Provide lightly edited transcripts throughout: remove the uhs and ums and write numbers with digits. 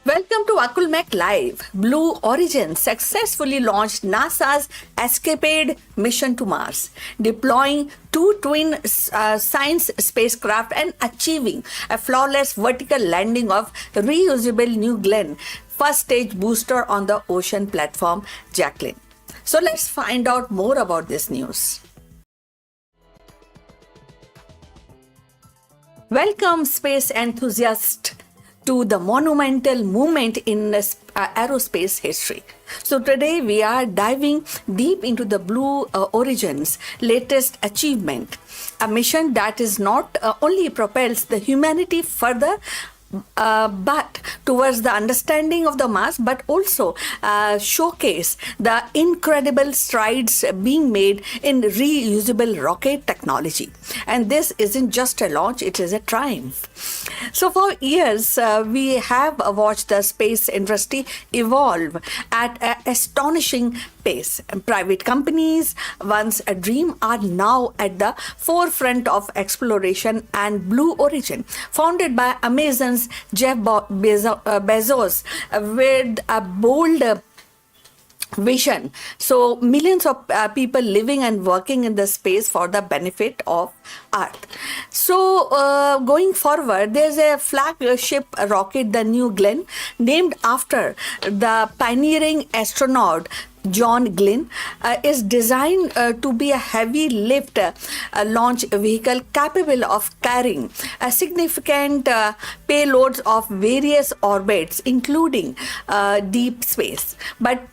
Welcome to Akulmek Live. Blue Origin successfully launched NASA's ESCAPADE mission to Mars, deploying two twin science spacecraft and achieving a flawless vertical landing of reusable New Glenn first stage booster on the ocean platform Jacklyn. So let's find out more about this news. Welcome, space enthusiasts, to the monumental moment in aerospace history. So today we are diving deep into the Blue Origin's latest achievement, a mission that is not only propels the humanity further but towards the understanding of the Mars, but also showcase the incredible strides being made in reusable rocket technology. And this isn't just a launch, it is a triumph. So for years, we have watched the space industry evolve at an astonishing pace. Private companies, once a dream, are now at the forefront of exploration, and Blue Origin, founded by Amazon's Jeff Bezos, with a bold vision. So millions of people living and working in the space for the benefit of Earth. So going forward, there's a flagship rocket, the New Glenn, named after the pioneering astronaut John Glenn, is designed to be a heavy lift launch vehicle capable of carrying a significant payloads of various orbits, including deep space. But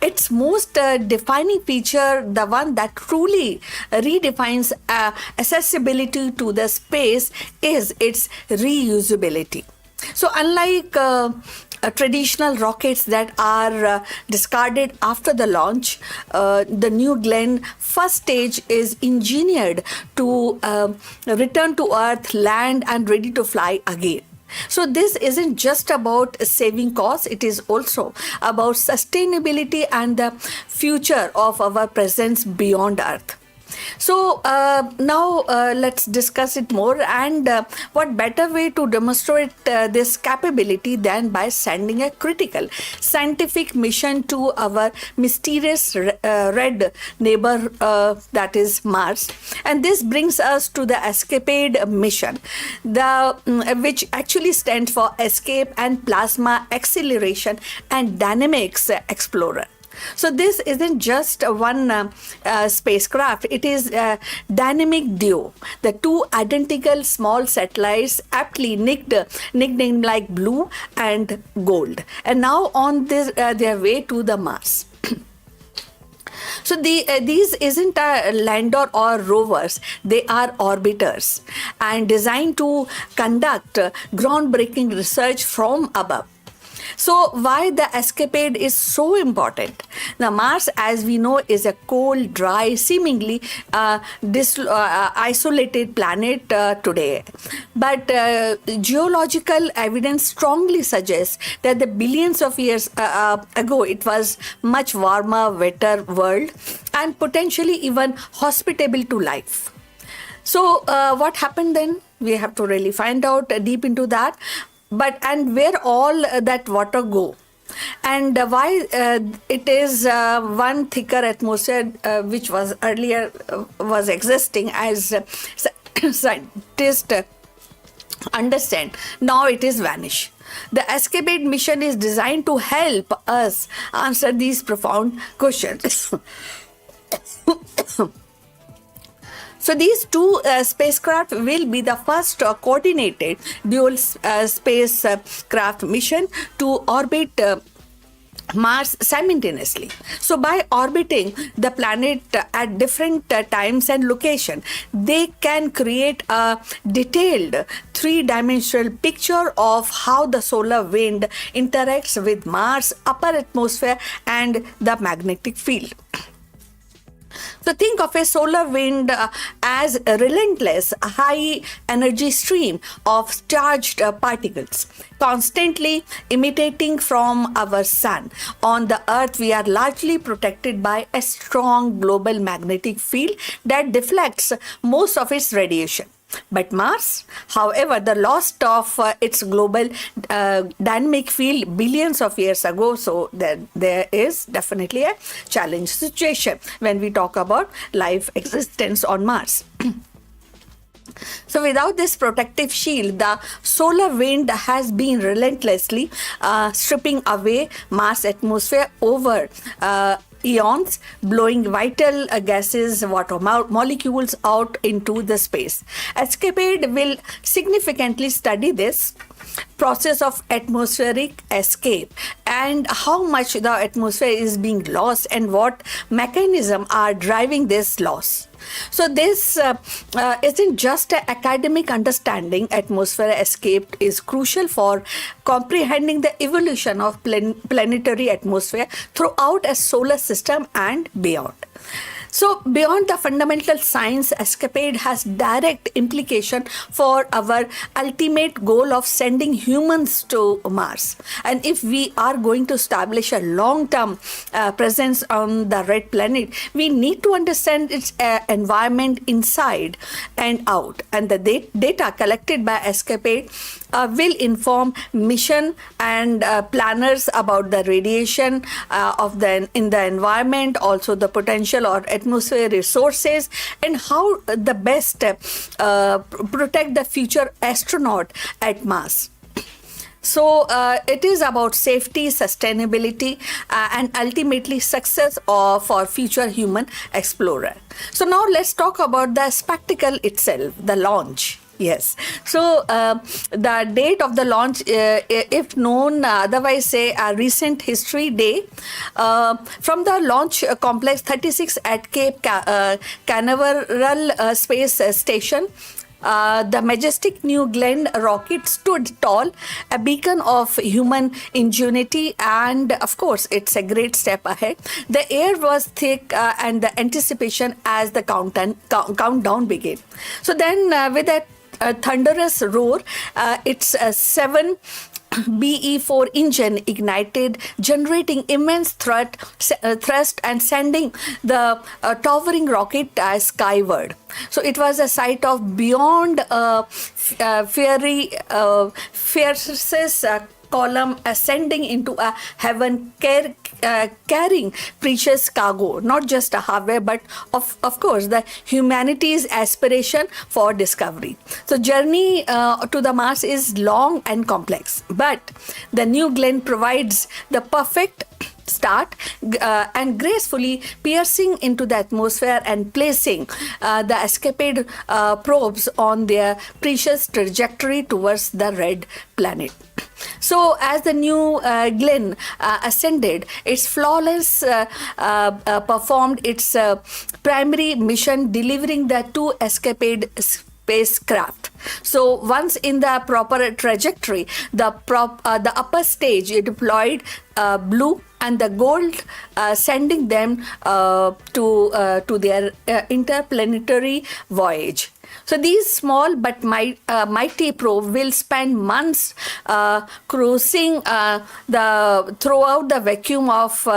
its most defining feature, the one that truly redefines accessibility to the space, is its reusability. So unlike traditional rockets that are discarded after the launch, the New Glenn first stage is engineered to return to Earth, land, and ready to fly again. So this isn't just about saving costs, it is also about sustainability and the future of our presence beyond Earth. So now let's discuss it more, and what better way to demonstrate this capability than by sending a critical scientific mission to our mysterious red neighbor, that is Mars. And this brings us to the ESCAPADE mission, which actually stands for Escape and Plasma Acceleration and Dynamics Explorer. So this isn't just one spacecraft, it is a dynamic duo. The two identical small satellites, aptly nicknamed like Blue and Gold, and now on their way to the Mars. So these isn't a lander or rovers, they are orbiters and designed to conduct groundbreaking research from above. So why the ESCAPADE is so important? The Mars, as we know, is a cold, dry, seemingly isolated planet today. But geological evidence strongly suggests that the billions of years ago, it was much warmer, wetter world, and potentially even hospitable to life. So what happened then? We have to really find out deep into that. And where all that water go, and why it is one thicker atmosphere which was earlier was existing, as scientists understand, now it is vanished. The ESCAPADE mission is designed to help us answer these profound questions. So these two spacecraft will be the first coordinated dual spacecraft mission to orbit Mars simultaneously. So by orbiting the planet at different times and location, they can create a detailed three-dimensional picture of how the solar wind interacts with Mars' upper atmosphere and the magnetic field. So think of a solar wind as a relentless high energy stream of charged particles constantly emanating from our sun. On the Earth, we are largely protected by a strong global magnetic field that deflects most of its radiation. But Mars, however, the loss of its global dynamic field billions of years ago, so there is definitely a challenge situation when we talk about life existence on Mars. So without this protective shield, the solar wind has been relentlessly stripping away Mars' atmosphere over eons, blowing vital gases, water molecules out into the space. ESCAPADE will significantly study this process of atmospheric escape and how much the atmosphere is being lost and what mechanisms are driving this loss. So this isn't just an academic understanding. Atmosphere escape is crucial for comprehending the evolution of planetary atmosphere throughout a solar system and beyond. So beyond the fundamental science, ESCAPADE has direct implication for our ultimate goal of sending humans to Mars. And if we are going to establish a long-term presence on the red planet, we need to understand its environment inside and out. And the data collected by ESCAPADE will inform mission and planners about the radiation in the environment, also the potential or atmosphere resources, and how the best protect the future astronaut at Mars. So it is about safety, sustainability, and ultimately success for future human explorer. So now let's talk about the spectacle itself, the launch. Yes. So the date of the launch, if known, otherwise say a recent history day, from the launch complex 36 at Cape Canaveral Space Station, the majestic New Glenn rocket stood tall, a beacon of human ingenuity, and of course, it's a great step ahead. The air was thick and the anticipation as the countdown began. So then, with a thunderous roar, its 7 BE4 engine ignited, generating immense thrust and sending the towering rocket skyward. So it was a sight of beyond fiercest column ascending into a heaven carrying precious cargo, not just a hardware, but of course the humanity's aspiration for discovery. So journey to the Mars is long and complex, but the New Glenn provides the perfect start and gracefully piercing into the atmosphere and placing the ESCAPADE probes on their precious trajectory towards the red planet. So as the New Glenn ascended, its flawless performed its primary mission, delivering the 2 ESCAPADE spacecraft. So once in the proper trajectory, the upper stage deployed blue and the gold, sending them to their interplanetary voyage. So these small but mighty probe will spend months cruising throughout the vacuum of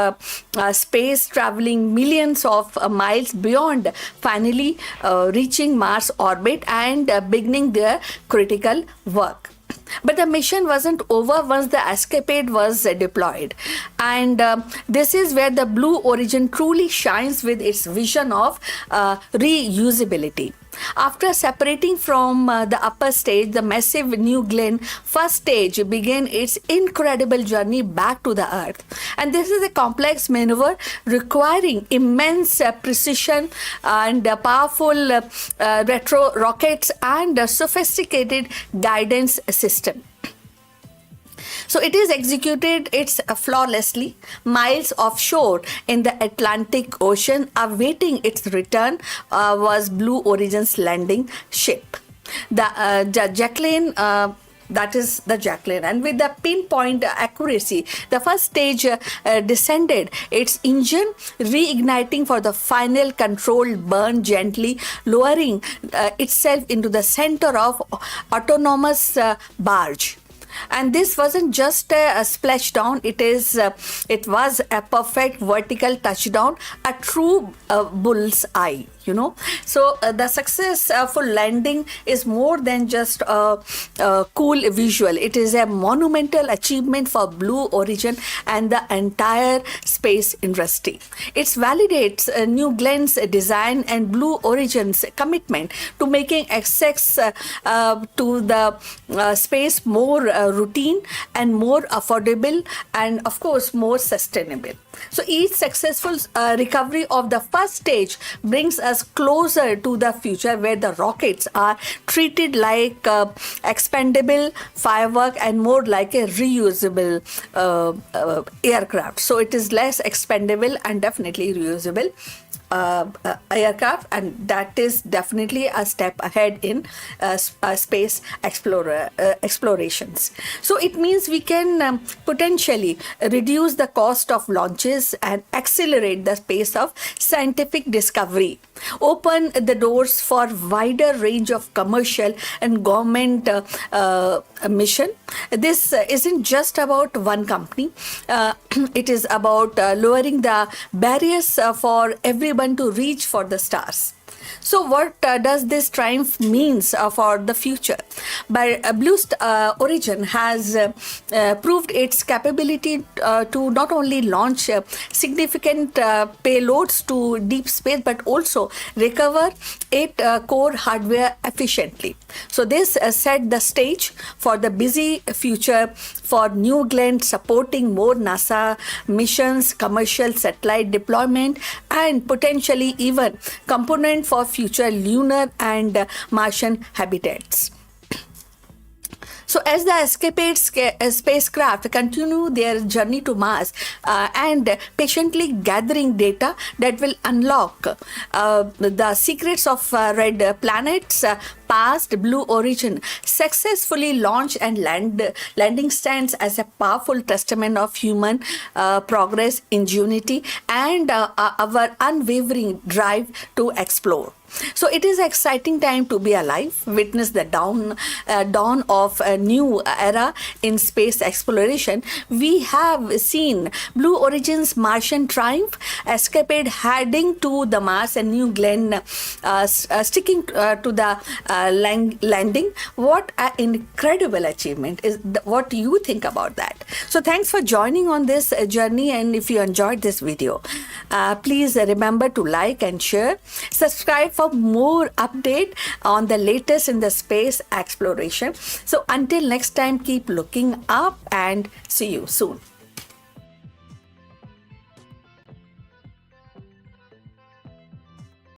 space, traveling millions of miles beyond, finally reaching Mars orbit and beginning their critical work. But the mission wasn't over once the ESCAPADE was deployed. And this is where the Blue Origin truly shines with its vision of reusability. After separating from the upper stage, the massive New Glenn first stage began its incredible journey back to the Earth. And this is a complex maneuver requiring immense precision and powerful retro rockets and a sophisticated guidance system. So it is executed flawlessly, miles offshore in the Atlantic Ocean. Awaiting its return was Blue Origin's landing ship, the Jacklyn. That is the Jacklyn, and with the pinpoint accuracy, the first stage descended, its engine reigniting for the final controlled burn, gently lowering itself into the center of autonomous barge. And this wasn't just a splashdown, it was a perfect vertical touchdown, a true bull's eye. So the successful landing is more than just a cool visual. It is a monumental achievement for Blue Origin and the entire space industry. It validates New Glen's design and Blue Origin's commitment to making access to the space more routine and more affordable and, of course, more sustainable. So each successful recovery of the first stage brings us closer to the future, where the rockets are treated like expendable firework and more like a reusable aircraft. So it is less expendable and definitely reusable aircraft, and that is definitely a step ahead in space explorations. So it means we can potentially reduce the cost of launches and accelerate the pace of scientific discovery, open the doors for wider range of commercial and government mission. This isn't just about one company. It is about lowering the barriers for everyone to reach for the stars. So what does this triumph means for the future? Blue Origin has proved its capability to not only launch significant payloads to deep space, but also recover it core hardware efficiently. So this set the stage for the busy future for New Glenn, supporting more NASA missions, commercial satellite deployment, and potentially even component for future lunar and Martian habitats. So as the ESCAPADE spacecraft continue their journey to Mars and patiently gathering data that will unlock the secrets of red planets, past Blue Origin successfully launched and landing stands as a powerful testament of human progress, ingenuity, and our unwavering drive to explore. So it is an exciting time to be alive, witness the dawn of a new era in space exploration. We have seen Blue Origin's Martian triumph, ESCAPADE heading to the Mars, and New Glenn sticking to the landing. What an incredible achievement. What do you think about that? So thanks for joining on this journey, and if you enjoyed this video, please remember to like and share. Subscribe for more update on the latest in the space exploration. So until next time, keep looking up and see you soon.